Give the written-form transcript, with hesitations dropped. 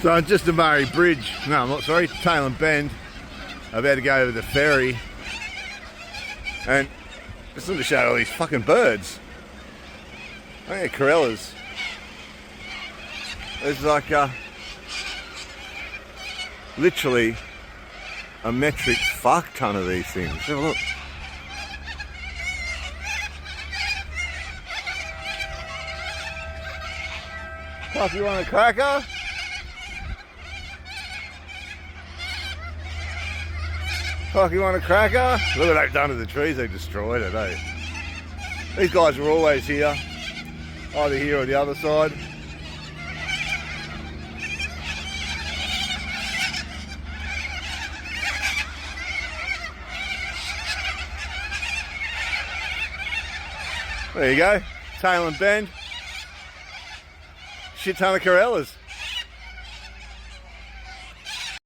So I'm just at Murray Bridge. No, I'm not sorry. Tailem Bend. I'm about to go over the ferry. And just want to show all these fucking birds. I think they're corellas. There's like literally a metric fuck ton of these things. Have a look. Puff, you want a cracker? Puff, you want a cracker? Look what they've done to the trees, they destroyed it, eh? These guys were always here, either here or the other side. There you go, Tailem Bend. Shit ton of corellas.